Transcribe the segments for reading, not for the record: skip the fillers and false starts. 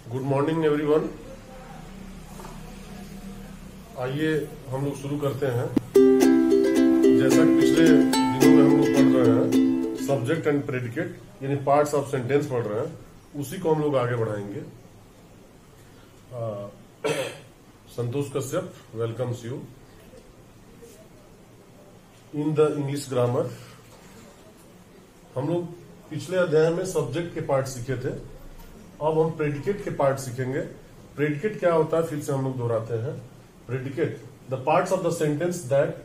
Good morning everyone. आइए हम लोग शुरू करते हैं। जैसा कि पिछले दिनों में हम लोग पढ़ रहे हैं सब्जेक्ट एंड प्रेडिकेट यानी पार्ट्स ऑफ सेंटेंस पढ़ रहे हैं, उसी को हम लोग आगे बढ़ाएंगे। Santosh Kashyap welcomes you in the English grammar. हम लोग पिछले अध्याय में सब्जेक्ट के पार्ट सीखे थे, अब हम प्रेडिकेट के पार्ट सीखेंगे। प्रेडिकेट क्या होता है फिर से हम लोग दोहराते हैं। Predicate the parts of the sentence that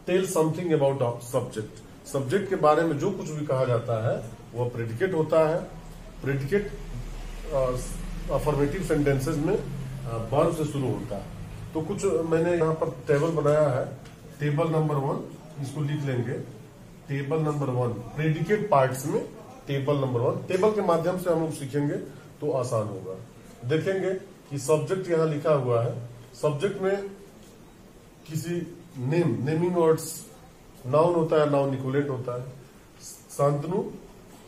tell something about subject. Subject के बारे में जो कुछ भी कहा जाता है वह प्रेडिकेट होता है। प्रेडिकेट अफर्मेटिव सेंटेंसेस में वर्ब से शुरू होता है। तो कुछ मैंने यहाँ पर टेबल बनाया है। टेबल नंबर 1 इसको लिख लेंगे। टेबल नंबर 1 प्रेडिकेट पार्ट्स में टेबल नंबर 1। टेबल के माध्यम से हम लोग सीखेंगे तो आसान होगा। देखेंगे कि सब्जेक्ट यहाँ लिखा हुआ है। सब्जेक्ट में किसी नेमिंग वर्ड्स नाउन होता है, नाउन इक्विवेलेंट होता है। Shantanu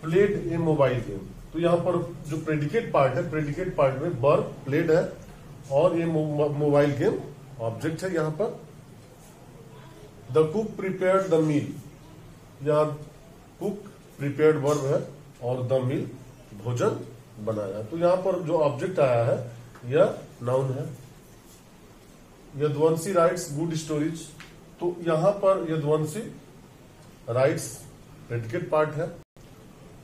played a mobile game. तो यहाँ पर जो प्रेडिकेट पार्ट है, प्रेडिकेट पार्ट में वर्ब प्लेड है और ये मोबाइल गेम ऑब्जेक्ट है। यहाँ पर the cook prepared the meal, यहाँ कुक प्रिपेयर्ड वर्ब है और द मील भोजन बनाया। तो यहाँ पर जो ऑब्जेक्ट आया है यह नाउन है। यदुवंशी राइट्स गुड स्टोरीज, तो यहाँ पर यदुवंशी राइट्स प्रेडिकेट पार्ट है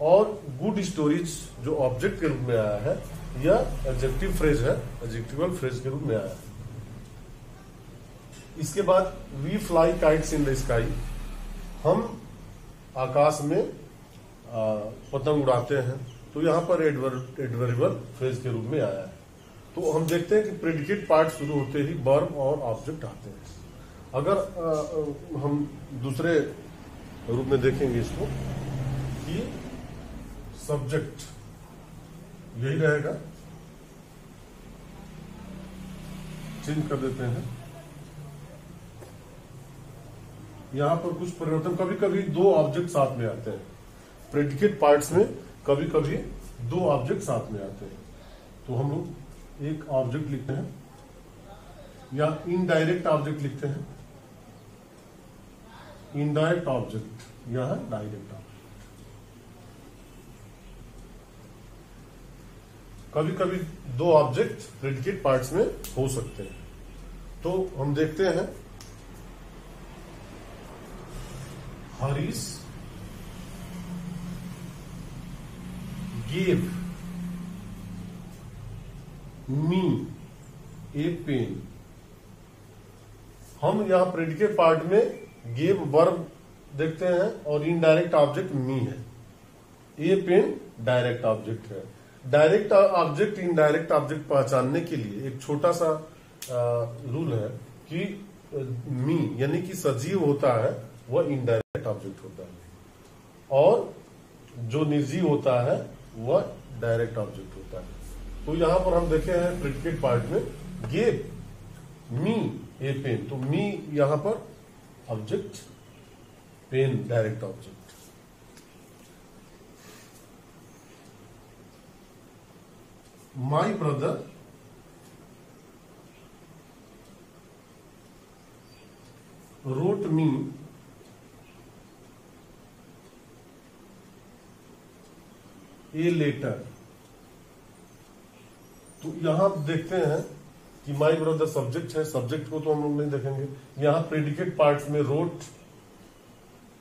और गुड स्टोरीज जो ऑब्जेक्ट के रूप में आया है यह एडजेक्टिव फ्रेज है, एडजेक्टिवल फ्रेज के रूप में आया है। इसके बाद we fly kites in the sky, हम आकाश में पतंग उड़ाते हैं। तो यहाँ पर एडवर्बियल फ्रेज के रूप में आया है। तो हम देखते हैं कि प्रेडिकेट पार्ट शुरू होते ही वर्ब और ऑब्जेक्ट आते हैं। अगर हम दूसरे रूप में देखेंगे इसको कि सब्जेक्ट यही रहेगा, चेंज कर देते हैं। यहां पर कुछ परिवर्तन, कभी कभी दो ऑब्जेक्ट साथ में आते हैं। प्रेडिकेट पार्ट्स में कभी कभी दो ऑब्जेक्ट साथ में आते हैं। तो हम लोग एक ऑब्जेक्ट लिखते हैं या इनडायरेक्ट ऑब्जेक्ट लिखते हैं। इनडायरेक्ट ऑब्जेक्ट, यह डायरेक्ट ऑब्जेक्ट। कभी कभी दो ऑब्जेक्ट प्रेडिकेट पार्ट्स में हो सकते हैं। तो हम देखते हैं Harish gave me a pen। हम यहां प्रेडिकेट पार्ट में गेव वर्ब देखते हैं और इनडायरेक्ट ऑब्जेक्ट मी है। ए पेन डायरेक्ट ऑब्जेक्ट है। डायरेक्ट ऑब्जेक्ट इनडायरेक्ट ऑब्जेक्ट पहचानने के लिए एक छोटा सा रूल है कि मी यानी कि सजीव होता है वह इनडायरेक्ट ऑब्जेक्ट होता है और जो निर्जीव होता है वह डायरेक्ट ऑब्जेक्ट होता है। तो यहां पर हम देखे हैं प्रेडिकेट पार्ट में गेव मी ए पेन, तो मी यहां पर object, pen direct object. My brother wrote me a letter. तो यहां देखते हैं कि माई ब्रदर सब्जेक्ट है। सब्जेक्ट को तो हम लोग नहीं देखेंगे। यहां प्रेडिकेट पार्ट्स में रोट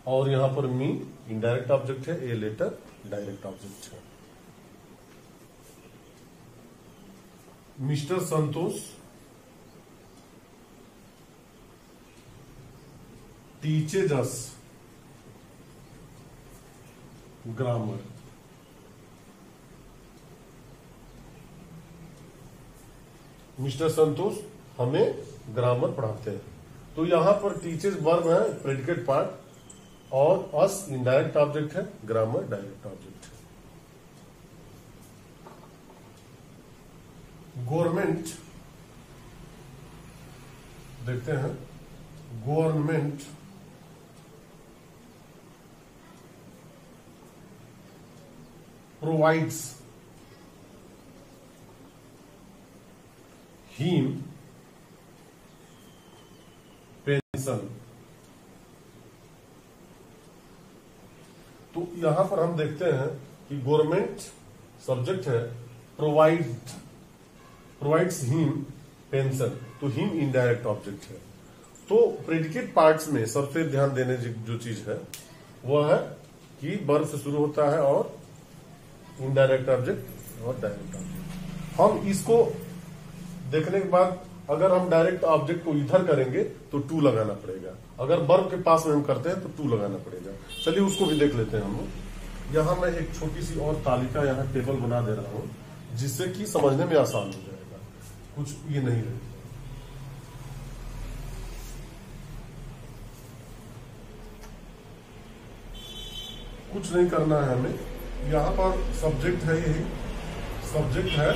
और यहां पर मी इनडायरेक्ट ऑब्जेक्ट है, ए लेटर डायरेक्ट ऑब्जेक्ट है। मिस्टर संतोष टीचेज अस ग्रामर। मिस्टर संतोष हमें ग्रामर पढ़ाते हैं। तो यहां पर टीचर्स वर्ब है प्रेडिकेट पार्ट और अस इनडायरेक्ट ऑब्जेक्ट है, ग्रामर डायरेक्ट ऑब्जेक्ट है। गवर्नमेंट देखते हैं। Government provides him pension. तो यहां पर हम देखते हैं कि गवर्नमेंट सब्जेक्ट है, प्रोवाइड्स हिम पेंशन, तो हिम इनडायरेक्ट ऑब्जेक्ट है। तो प्रेडिकेट पार्ट्स में सबसे ध्यान देने जो चीज है वह है कि वर्ब से शुरू होता है और इनडायरेक्ट ऑब्जेक्ट और डायरेक्ट ऑब्जेक्ट। हम इसको देखने के बाद अगर हम डायरेक्ट ऑब्जेक्ट को इधर करेंगे तो टू लगाना पड़ेगा, अगर वर्ब के पास में हम करते हैं तो टू लगाना पड़ेगा। चलिए उसको भी देख लेते हैं हम लोग। यहां मैं एक छोटी सी और तालिका यहां टेबल बना दे रहा हूं जिससे कि समझने में आसान हो जाएगा, कुछ ये नहीं रहेगा। कुछ नहीं करना है हमें, यहां पर सब्जेक्ट है, यही सब्जेक्ट है,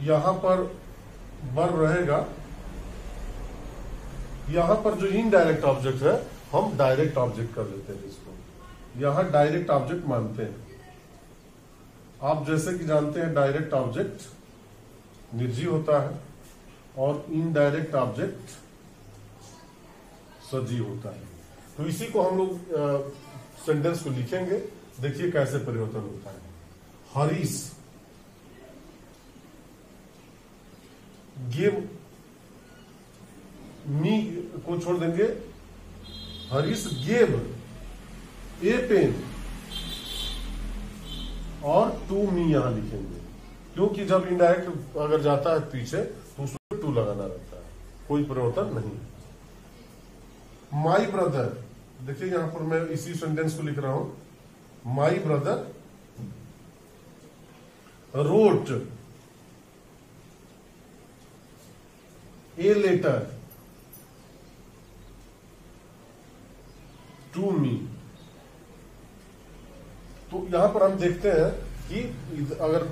यहां पर वर्ब रहेगा, यहां पर जो इनडायरेक्ट ऑब्जेक्ट है हम डायरेक्ट ऑब्जेक्ट कर लेते हैं इसको, यहां डायरेक्ट ऑब्जेक्ट मानते हैं। आप जैसे कि जानते हैं डायरेक्ट ऑब्जेक्ट निर्जीव होता है और इनडायरेक्ट ऑब्जेक्ट सजीव होता है। तो इसी को हम लोग सेंटेंस को लिखेंगे, देखिए कैसे परिवर्तन होता है। हरीश गिव मी को छोड़ देंगे, हरीश गिव ए पेन और टू मी यहां लिखेंगे, क्योंकि जब इनडायरेक्ट अगर जाता है पीछे तो उसमें टू लगाना रहता है, कोई परिवर्तन नहीं। माई ब्रदर, देखिए यहां पर मैं इसी सेंटेंस को लिख रहा हूं, my brother wrote a letter to me. तो यहां पर हम देखते हैं कि अगर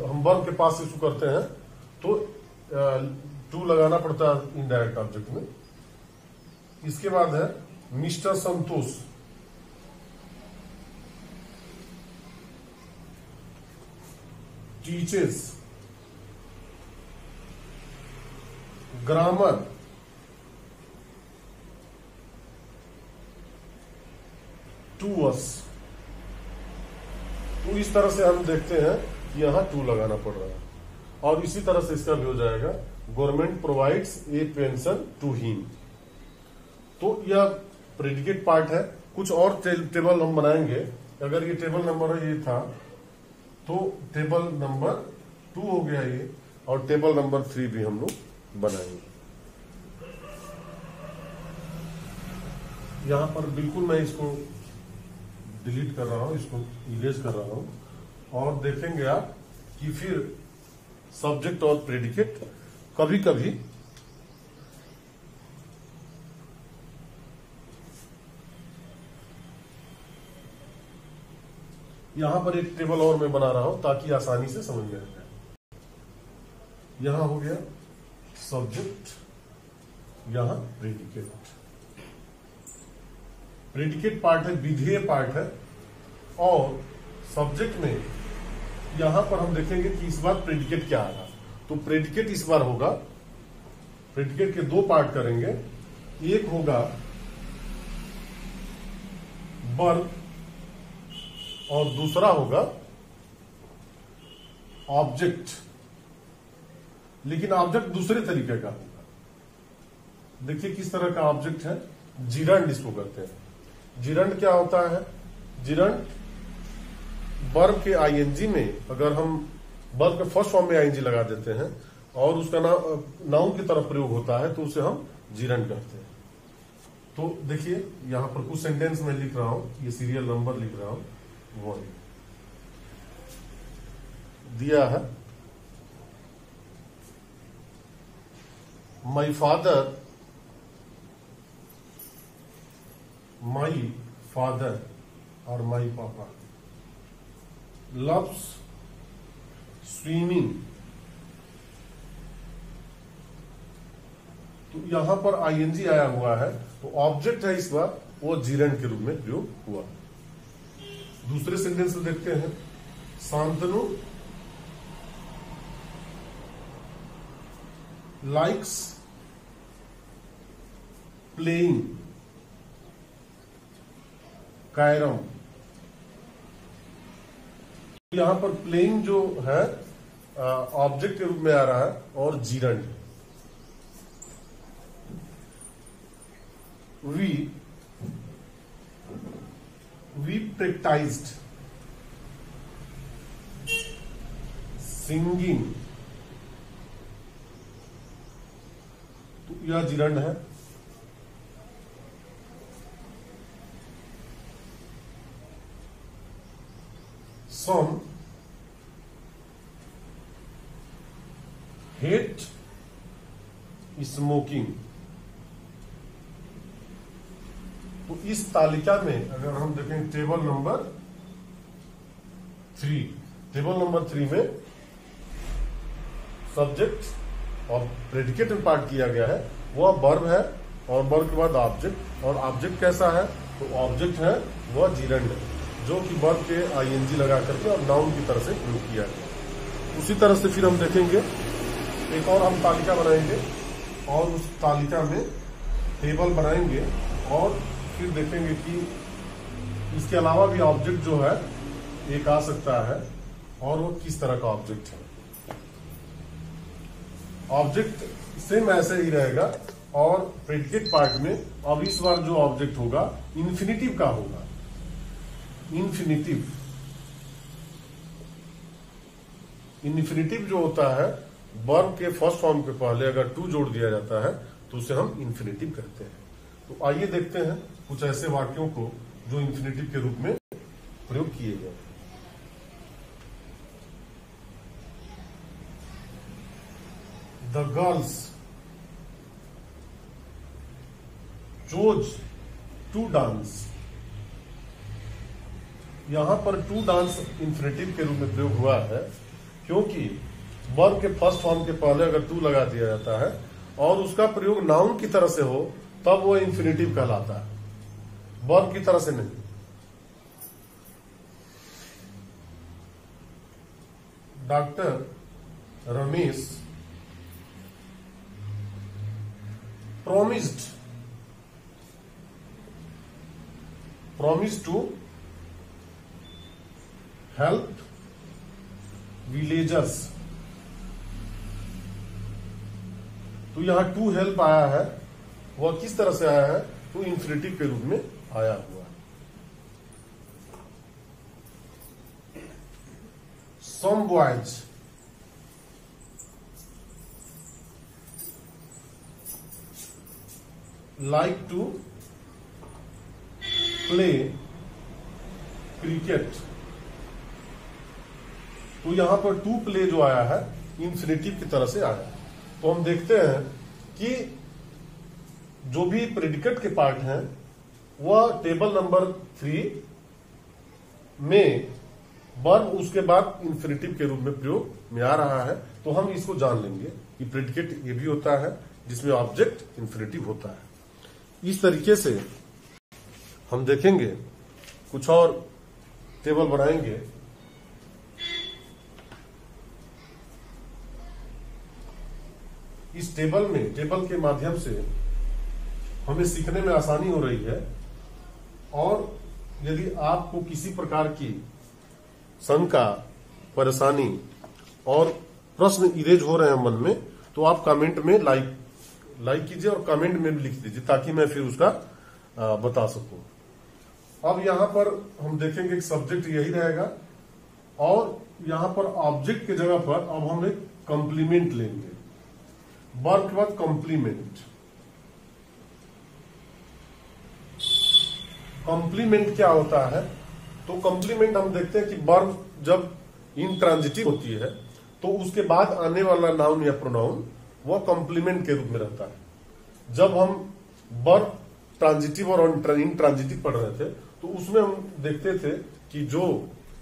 हम वर्ब के पास इशू करते हैं तो टू लगाना पड़ता है इनडायरेक्ट ऑब्जेक्ट में। इसके बाद है Mr Santosh teachers grammar to us. तो इस तरह से हम देखते हैं कि यहां टू लगाना पड़ रहा है, और इसी तरह से इसका भी हो जाएगा government provides a pension to him. तो यह प्रेडिकेट पार्ट है। कुछ और टेबल हम बनाएंगे, अगर ये टेबल नंबर ये था तो टेबल नंबर 2 हो गया ये, और टेबल नंबर 3 भी हम लोग बनाएंगे। यहां पर बिल्कुल मैं इसको डिलीट कर रहा हूं, इसको इरेज कर रहा हूं, और देखेंगे आप कि फिर सब्जेक्ट और प्रेडिकेट कभी कभी यहां पर एक टेबल और मैं बना रहा हूं ताकि आसानी से समझ में आ जाए। यहां हो गया सब्जेक्ट, यहां प्रेडिकेट। प्रेडिकेट पार्ट है, विधेय पार्ट है, और सब्जेक्ट में यहां पर हम देखेंगे कि इस बार प्रेडिकेट क्या आ रहा। तो प्रेडिकेट इस बार होगा, प्रेडिकेट के 2 पार्ट करेंगे, एक होगा वर्ब और दूसरा होगा ऑब्जेक्ट। लेकिन ऑब्जेक्ट दूसरे तरीके का होगा। देखिए किस तरह का ऑब्जेक्ट है, जिरंड इसको कहते हैं। जिरंड क्या होता है? जिरंड वर्ब के आईएनजी में, अगर हम वर्ब के फर्स्ट फॉर्म में आईएनजी लगा देते हैं और उसका नाउन की तरफ प्रयोग होता है तो उसे हम जिरंड कहते हैं। तो देखिए यहां पर कुछ सेंटेंस में लिख रहा हूं, ये सीरियल नंबर लिख रहा हूं, वो दिया है। माई फादर और माई पापा लव्स स्विमिंग। तो यहां पर आईएनजी आया हुआ है, तो ऑब्जेक्ट है इस बार, वो जिरंड के रूप में प्रयोग हुआ। दूसरे सेंटेंस में देखते हैं, शांतनु लाइक्स प्लेइंग कैरम। यहां पर प्लेइंग जो है ऑब्जेक्ट के रूप में आ रहा है और जीरंड। we practiced singing, तो यह जीरंड है। some hate smoking, तो इस तालिका में अगर हम देखें टेबल नंबर 3 में सब्जेक्ट और प्रेडिकेट में पार्ट किया गया है, वह वर्ब है और वर्ब के बाद ऑब्जेक्ट। और ऑब्जेक्ट कैसा है? तो ऑब्जेक्ट है वह जीरंड है जो कि वर्ब के आईएनजी लगा करके और नाउन की तरह से प्रयोग किया गया। उसी तरह से फिर हम देखेंगे एक और हम तालिका बनाएंगे और उस तालिका में टेबल बनाएंगे और फिर देखेंगे कि इसके अलावा भी ऑब्जेक्ट जो है एक आ सकता है और वो किस तरह का ऑब्जेक्ट है। ऑब्जेक्ट सेम ऐसे ही रहेगा और प्रेडिकेट पार्ट में अब इस बार जो ऑब्जेक्ट होगा इन्फिनिटिव का होगा। इन्फिनिटिव जो होता है वर्ब के फर्स्ट फॉर्म के पहले अगर टू जोड़ दिया जाता है तो उसे हम इन्फिनिटिव कहते हैं। तो आइए देखते हैं कुछ ऐसे वाक्यों को जो इन्फिनिटिव के रूप में प्रयोग किए गए। The girls chose to dance. यहां पर टू डांस इन्फिनिटिव के रूप में प्रयोग हुआ है क्योंकि वर्ब के फर्स्ट फॉर्म के पहले अगर टू लगा दिया जाता है और उसका प्रयोग नाउन की तरह से हो तब वो इन्फिनिटिव कहलाता है, वर्ब की तरह से नहीं। Doctor Ramesh promised to help villagers। तो यहां टू हेल्प आया है, वह किस तरह से आया है? तो इन्फिनिटिव के रूप में आया हुआ है। Some boys like to play cricket. तो यहां पर टू प्ले जो आया है इन्फिनिटिव की तरह से आया है। तो हम देखते हैं कि जो भी प्रेडिकेट के पार्ट हैं वह टेबल नंबर 3 में वर्ब उसके बाद इन्फिनिटिव के रूप में प्रयोग में आ रहा है। तो हम इसको जान लेंगे कि प्रेडिकेट ये भी होता है जिसमें ऑब्जेक्ट इन्फिनिटिव होता है। इस तरीके से हम देखेंगे, कुछ और टेबल बनाएंगे। इस टेबल के माध्यम से हमें सीखने में आसानी हो रही है और यदि आपको किसी प्रकार की शंका, परेशानी और प्रश्न इरेज हो रहे हैं मन में तो आप कमेंट में लाइक कीजिए और कमेंट में भी लिख दीजिए ताकि मैं फिर उसका बता सकूं। अब यहां पर हम देखेंगे कि सब्जेक्ट यही रहेगा और यहां पर ऑब्जेक्ट की जगह पर अब हम एक कॉम्प्लीमेंट लेंगे। वर्ब के बाद कॉम्प्लीमेंट। कॉम्प्लीमेंट क्या होता है? तो कॉम्प्लीमेंट हम देखते हैं कि वर्ब जब इंट्रांजिटिव होती है तो उसके बाद आने वाला नाउन या प्रोनाउन वह कॉम्प्लीमेंट के रूप में रहता है। जब हम वर्ब ट्रांजिटिव और इंट्रांजिटिव पढ़ रहे थे तो उसमें हम देखते थे कि जो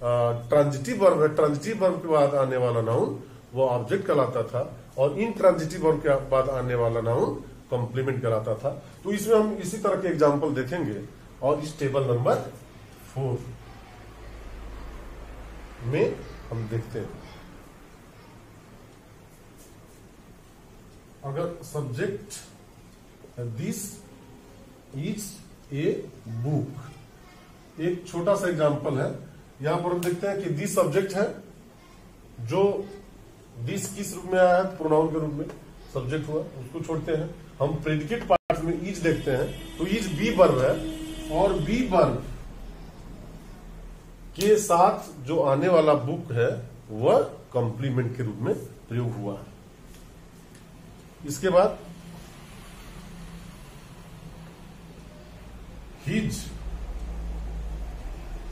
ट्रांजिटिव वर्ब है, ट्रांजिटिव वर्ब के बाद आने वाला नाउन वो ऑब्जेक्ट कहलाता था और इंट्रांजिटिव वर्ब के बाद आने वाला नाउन कॉम्प्लीमेंट कहलाता था। तो इसमें हम इसी तरह के एग्जाम्पल देखेंगे और इस टेबल नंबर 4 में हम देखते हैं। अगर subject this is a book, एक छोटा सा एग्जांपल है। यहां पर हम देखते हैं कि दिस सब्जेक्ट है, जो दिस किस रूप में आया है, प्रोनाउन के रूप में सब्जेक्ट हुआ, उसको छोड़ते हैं। हम प्रेडिकेट पार्ट में इज देखते हैं, तो इज बी वर्ब है, और बी वर्ब के साथ जो आने वाला बुक है वह कॉम्प्लीमेंट के रूप में प्रयोग हुआ है। इसके बाद his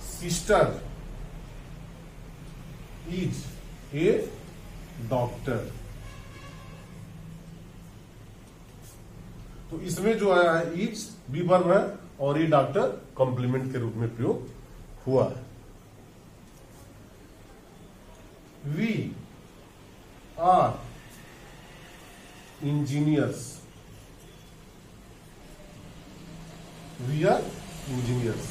sister is a doctor, तो इसमें जो आया है इज बी वर्ब है और ये डॉक्टर कॉम्प्लीमेंट के रूप में प्रयोग हुआ है। We are engineers, we are engineers,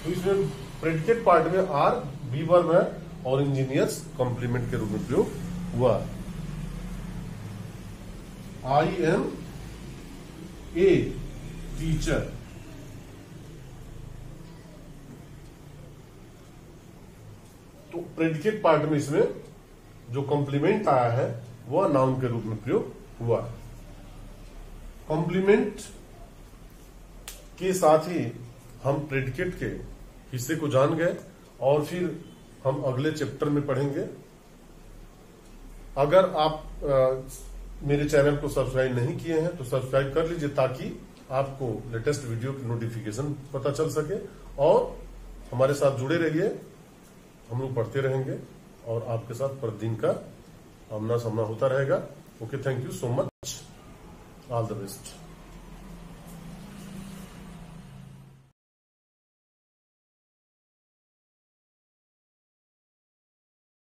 तो इसमें प्रेडिकेट पार्ट में आर बी वर्ब है और इंजीनियर्स कॉम्प्लीमेंट के रूप में प्रयोग हुआ। आई एम ए टीचर, तो प्रेडिकेट पार्ट में इसमें जो कॉम्प्लीमेंट आया है वह नाउन के रूप में प्रयोग हुआ। कॉम्प्लीमेंट के साथ ही हम प्रेडिकेट के हिस्से को जान गए और फिर हम अगले चैप्टर में पढ़ेंगे। अगर आप मेरे चैनल को सब्सक्राइब नहीं किए हैं तो सब्सक्राइब कर लीजिए, ताकि आपको लेटेस्ट वीडियो की नोटिफिकेशन पता चल सके, और हमारे साथ जुड़े रहिए। हम लोग पढ़ते रहेंगे और आपके साथ प्रतिदिन का आमना सामना होता रहेगा। Okay, thank you so much, all the best.